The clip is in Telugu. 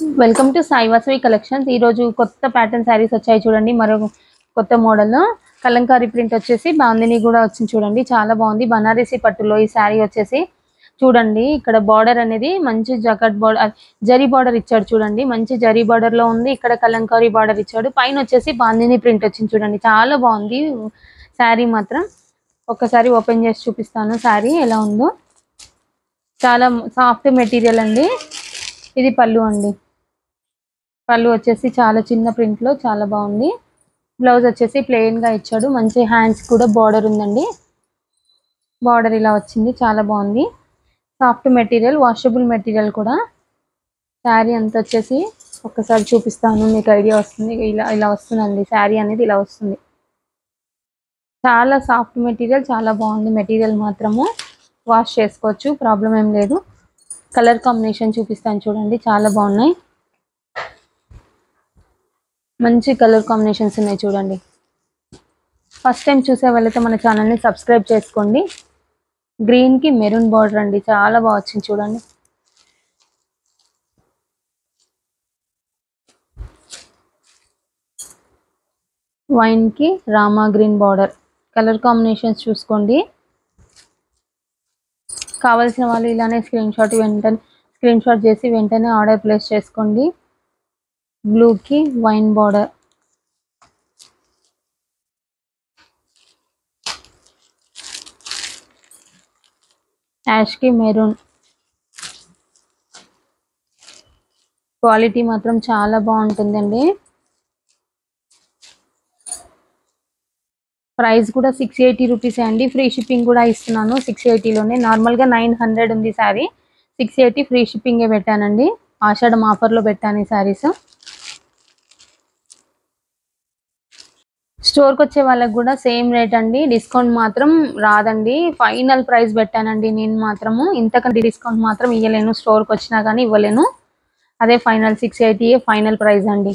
Welcome to Sai Vasavi collections. ఈ రోజు కొత్త ప్యాటర్న్ శారీస్ వచ్చాయి చూడండి. మరో కొత్త మోడల్ కలంకారీ ప్రింట్ వచ్చేసి బాందిని కూడా వచ్చింది చూడండి. చాలా బాగుంది. బనారసి పట్టులో ఈ శారీ వచ్చేసి చూడండి. ఇక్కడ బార్డర్ అనేది మంచి జకట్ బార్డర్, జరీ బార్డర్ ఇచ్చాడు చూడండి. మంచి జరీ బార్డర్ లో ఉంది. ఇక్కడ కలంకారీ బార్డర్ ఇచ్చాడు. పైన వచ్చేసి బాందిని ప్రింట్ వచ్చింది చూడండి. చాలా బాగుంది శారీ మాత్రం. ఒక్కసారి ఓపెన్ చేసి చూపిస్తాను శారీ ఎలా ఉందో. చాలా సాఫ్ట్ మెటీరియల్ అండి. ఇది పళ్ళు అండి. పళ్ళు వచ్చేసి చాలా చిన్న ప్రింట్ లో చాలా బాగుంది. బ్లౌజ్ వచ్చేసి ప్లెయిన్ గా ఇచ్చాడు. మంచి హ్యాండ్స్ కూడా బార్డర్ ఉందండి. బార్డర్ ఇలా వచ్చింది. చాలా బాగుంది. సాఫ్ట్ మెటీరియల్, వాషబుల్ మెటీరియల్ కూడా. శారీ అంతా వచ్చేసి ఒక్కసారి చూపిస్తాను, మీకు ఐడియా వస్తుంది. ఇలా ఇలా వస్తుందండి శారీ అనేది. ఇలా వస్తుంది. చాలా సాఫ్ట్ మెటీరియల్, చాలా బాగుంది మెటీరియల్ మాత్రము. వాష్ చేసుకోవచ్చు, ప్రాబ్లం ఏం లేదు. కలర్ కాంబినేషన్ చూపిస్తాను చూడండి. చాలా బాగున్నాయి. మంచి కలర్ కాంబినేషన్స్ ఉన్నాయి చూడండి. ఫస్ట్ టైం చూసే వాళ్ళైతే మన ఛానల్ని సబ్స్క్రైబ్ చేసుకోండి. గ్రీన్కి మెరూన్ బార్డర్ అండి. చాలా బాగా వచ్చింది చూడండి. వైన్కి Rama green border. Colour combinations చూసుకోండి. కావాల్సిన వాళ్ళు ఇలానే స్క్రీన్ షాట్ చేసి వెంటనే ఆర్డర్ ప్లేస్ చేసుకోండి. బ్లూకి wine border, Yaskhi maroon. Quality మాత్రం చాలా బాగుంటుందండి. ప్రైస్ కూడా 680 రూపీస్ అండి. ఫ్రీ షిప్పింగ్ కూడా ఇస్తున్నాను 680లోనే. నార్మల్గా 900 ఉంది శారీ. 680 ఫ్రీ షిప్పింగే పెట్టానండి. ఆషాఢం ఆఫర్లో పెట్టాను ఈ శారీస్. స్టోర్కి వచ్చే వాళ్ళకి కూడా సేమ్ రేట్ అండి. డిస్కౌంట్ మాత్రం రాదండి. ఫైనల్ ప్రైస్ పెట్టానండి నేను మాత్రము. ఇంతకంటే డిస్కౌంట్ మాత్రం ఇవ్వలేను. స్టోర్కి వచ్చినా కానీ ఇవ్వలేను. అదే ఫైనల్ 680 ఫైనల్ ప్రైస్ అండి.